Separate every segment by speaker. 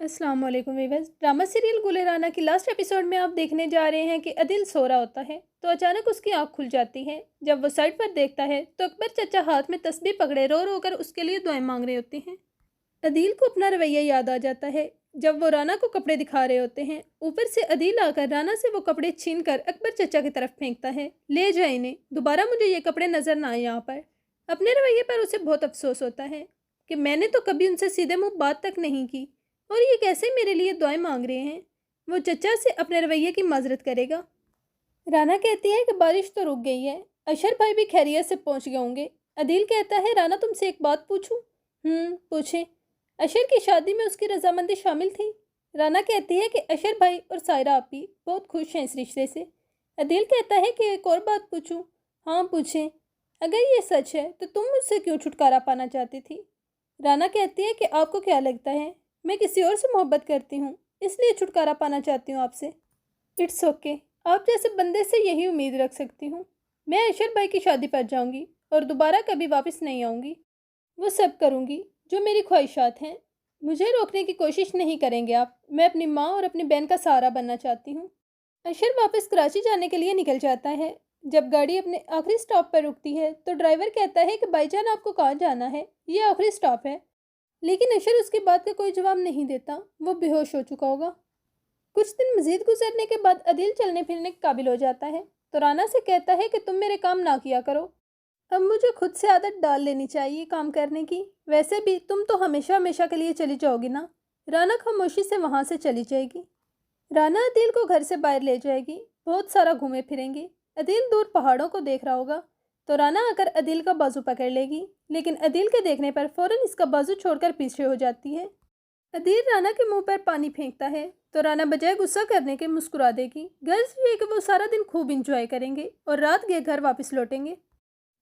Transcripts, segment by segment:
Speaker 1: अस्सलाम वालेकुम viewers. Drama serial गुल राना की लास्ट एपिसोड में आप देखने जा रहे हैं कि अदिल सो रहा होता है तो अचानक उसकी आंख खुल जाती है। जब वो साइड पर देखता है तो अकबर चचा हाथ में तस्बीह पकड़े रो रो कर उसके लिए दुआएं मांग रहे होते हैं। अदील को अपना रवैया याद आ जाता है। जब वो राना को कपड़े दिखा रहे होते हैं, ऊपर से अदील आकर राना से वो कपड़े छीन कर अकबर चचा की तरफ फेंकता है, ले जाए इन्हें, दोबारा मुझे ये कपड़े नजर ना आए यहाँ पर। अपने रवैये पर उसे बहुत अफसोस होता है कि मैंने तो कभी उनसे सीधे मुंह बात तक नहीं की और ये कैसे मेरे लिए दुआएं मांग रहे हैं। वो चचा से अपने रवैये की माजरत करेगा। राना कहती है कि बारिश तो रुक गई है, अशर भाई भी खैरियत से पहुंच गए होंगे। अदील कहता है राना तुमसे एक बात पूछूं। पूछे। अशर की शादी में उसकी रजामंदी शामिल थी। राना कहती है कि अशर भाई और सायरा आपी बहुत खुश हैं इस रिश्ते से। अदील कहता है कि एक और बात पूछूं। हाँ पूछें। अगर ये सच है तो तुम मुझसे क्यों छुटकारा पाना चाहती थी। राना कहती है कि आपको क्या लगता है मैं किसी और से मोहब्बत करती हूँ, इसलिए छुटकारा पाना चाहती हूँ आपसे। It's okay. आप जैसे बंदे से यही उम्मीद रख सकती हूँ। मैं अशर भाई की शादी पर जाऊंगी और दोबारा कभी वापस नहीं आऊंगी। वो सब करूंगी जो मेरी ख्वाहिशात हैं। मुझे रोकने की कोशिश नहीं करेंगे आप। मैं अपनी माँ और अपनी बहन का सहारा बनना चाहती हूँ। अशर वापस कराची जाने के लिए निकल जाता है। जब गाड़ी अपने आखिरी स्टॉप पर रुकती है तो ड्राइवर कहता है कि भाईजान आपको कहाँ जाना है, ये आखिरी स्टॉप है। लेकिन अशर उसकी बात का कोई जवाब नहीं देता, वो बेहोश हो चुका होगा। कुछ दिन मजीद गुजरने के बाद अदिल चलने फिरने के काबिल हो जाता है तो राना से कहता है कि तुम मेरे काम ना किया करो। अब मुझे खुद से आदत डाल लेनी चाहिए काम करने की। वैसे भी तुम तो हमेशा हमेशा के लिए चली जाओगी ना। राना खामोशी से वहाँ से चली जाएगी। राना अदिल को घर से बाहर ले जाएगी। बहुत सारा घूमे फिरेंगे। अदिल दूर पहाड़ों को देख रहा होगा तो राना आकर अदिल का बाजू पकड़ लेगी, लेकिन अदिल के देखने पर फौरन इसका बाजू छोड़कर पीछे हो जाती है। अदील राना के मुंह पर पानी फेंकता है तो राना बजाय गुस्सा करने के मुस्कुरा देगी। गर्ज ये कि वो सारा दिन खूब इंजॉय करेंगे और रात के घर वापस लौटेंगे।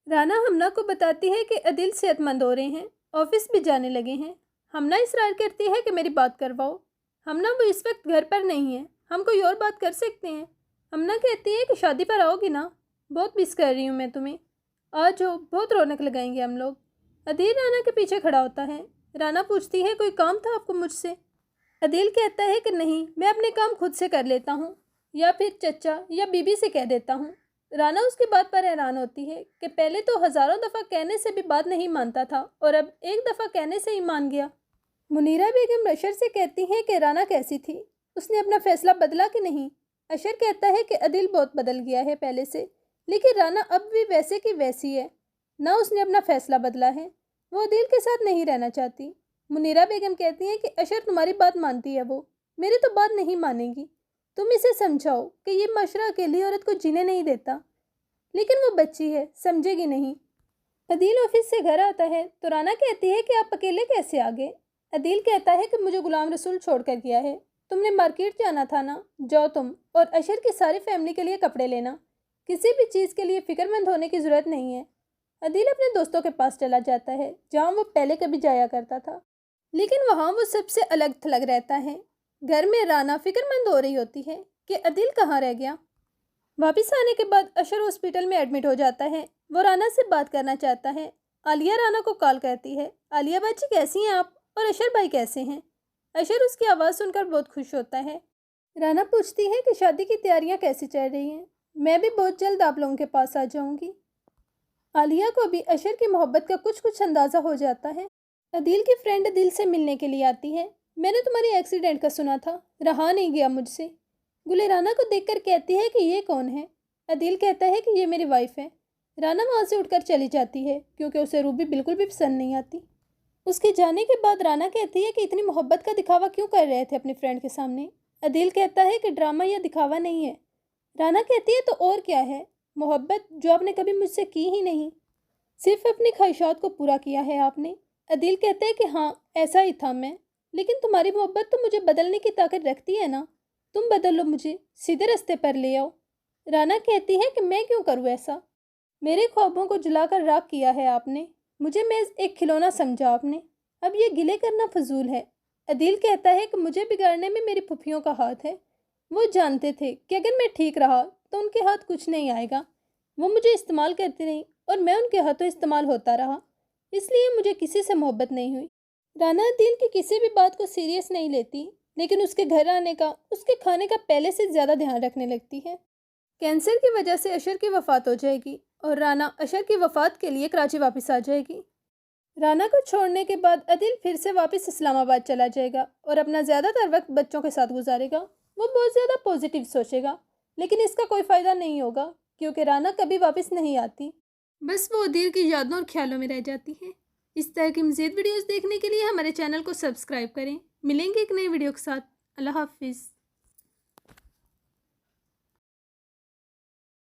Speaker 1: राना हमना को बताती है कि अदिल सेहतमंद हो रहे हैं, ऑफिस भी जाने लगे हैं। हमना इसरार करती है कि मेरी बात करवाओ। हमना वो इस वक्त घर पर नहीं है, हम कोई और बात कर सकते हैं। हमना कहती है कि शादी पर आओगी ना, बहुत मिस कर रही हूँ मैं तुम्हें। आ जाओ, बहुत रौनक लगाएंगे हम लोग। अदील राना के पीछे खड़ा होता है। राना पूछती है कोई काम था आपको मुझसे। अदील कहता है कि नहीं, मैं अपने काम खुद से कर लेता हूँ, या फिर चचा या बीबी से कह देता हूँ। राना उसकी बात पर हैरान होती है कि पहले तो हज़ारों दफ़ा कहने से भी बात नहीं मानता था और अब एक दफ़ा कहने से ही मान गया। मुनीरा बेगम अशर से कहती हैं कि राना कैसी थी, उसने अपना फैसला बदला कि नहीं। अशर कहता है कि अदिल बहुत बदल गया है पहले से, लेकिन राना अब भी वैसे की वैसी है, ना उसने अपना फैसला बदला है। वो अदिल के साथ नहीं रहना चाहती। मुनीरा बेगम कहती हैं कि अशर तुम्हारी बात मानती है, वो मेरी तो बात नहीं मानेगी। तुम इसे समझाओ कि ये माशरा अकेली औरत को जीने नहीं देता। लेकिन वो बच्ची है, समझेगी नहीं। अदील ऑफिस से घर आता है तो राना कहती है कि आप अकेले कैसे आ गए। अदील कहता है कि मुझे गुलाम रसूल छोड़कर गया है। तुमने मार्केट जाना था ना, जाओ तुम और अशर की सारी फैमिली के लिए कपड़े लेना। किसी भी चीज़ के लिए फिक्रमंद होने की ज़रूरत नहीं है। अदील अपने दोस्तों के पास चला जाता है जहाँ वो पहले कभी जाया करता था, लेकिन वहाँ वो सबसे अलग थलग रहता है। घर में राना फिक्रमंद हो रही होती है कि अदील कहाँ रह गया। वापस आने के बाद अशर हॉस्पिटल में एडमिट हो जाता है। वो राना से बात करना चाहता है। आलिया राना को कॉल करती है, आलिया बाजी कैसी हैं आप और अशर भाई कैसे हैं। अशर उसकी आवाज़ सुनकर बहुत खुश होता है। राना पूछती है कि शादी की तैयारियां कैसी चल रही हैं। मैं भी बहुत जल्द आप लोगों के पास आ जाऊंगी। आलिया को भी अशर की मोहब्बत का कुछ कुछ अंदाज़ा हो जाता है। अदील की फ्रेंड दिल से मिलने के लिए आती है। मैंने तुम्हारी एक्सीडेंट का सुना था, रहा नहीं गया मुझसे। गुले राना को देखकर कहती है कि ये कौन है। अदील कहता है कि ये मेरी वाइफ है। राना वहाँ से उठकर चली जाती है क्योंकि उसे रूबी बिल्कुल भी पसंद नहीं आती। उसके जाने के बाद राना कहती है कि इतनी मोहब्बत का दिखावा क्यों कर रहे थे अपनी फ्रेंड के सामने। अदील कहता है कि ड्रामा या दिखावा नहीं है। राना कहती है तो और क्या है, मोहब्बत जो आपने कभी मुझसे की ही नहीं, सिर्फ अपनी ख्वाहिशात को पूरा किया है आपने। अदील कहते हैं कि हाँ ऐसा ही था मैं, लेकिन तुम्हारी मोहब्बत तो मुझे बदलने की ताकत रखती है ना। तुम बदल लो, मुझे सीधे रास्ते पर ले आओ। राना कहती है कि मैं क्यों करूँ ऐसा, मेरे ख्वाबों को जलाकर राख किया है आपने, मुझे मैं एक खिलौना समझा आपने, अब ये गिले करना फजूल है। अदील कहता है कि मुझे बिगाड़ने में मेरी फुफियों का हाथ है। वो जानते थे कि अगर मैं ठीक रहा तो उनके हाथ कुछ नहीं आएगा। वो मुझे इस्तेमाल करती रही और मैं उनके हाथों इस्तेमाल होता रहा, इसलिए मुझे किसी से मोहब्बत नहीं हुई। राना अदील की किसी भी बात को सीरियस नहीं लेती, लेकिन उसके घर आने का, उसके खाने का पहले से ज़्यादा ध्यान रखने लगती है। कैंसर की वजह से अशर की वफ़ात हो जाएगी और राना अशर की वफ़ात के लिए कराची वापस आ जाएगी। राना को छोड़ने के बाद अदिल फिर से वापस इस्लामाबाद चला जाएगा और अपना ज़्यादातर वक्त बच्चों के साथ गुजारेगा। वो बहुत ज़्यादा पॉजिटिव सोचेगा, लेकिन इसका कोई फ़ायदा नहीं होगा क्योंकि राना कभी वापस नहीं आती। बस वो अदिल की यादों और ख्यालों में रह जाती है। इस तरह की मज़ीद वीडियोज़ देखने के लिए हमारे चैनल को सब्सक्राइब करें। मिलेंगे एक नई वीडियो के साथ। अल्लाह हाफिज़।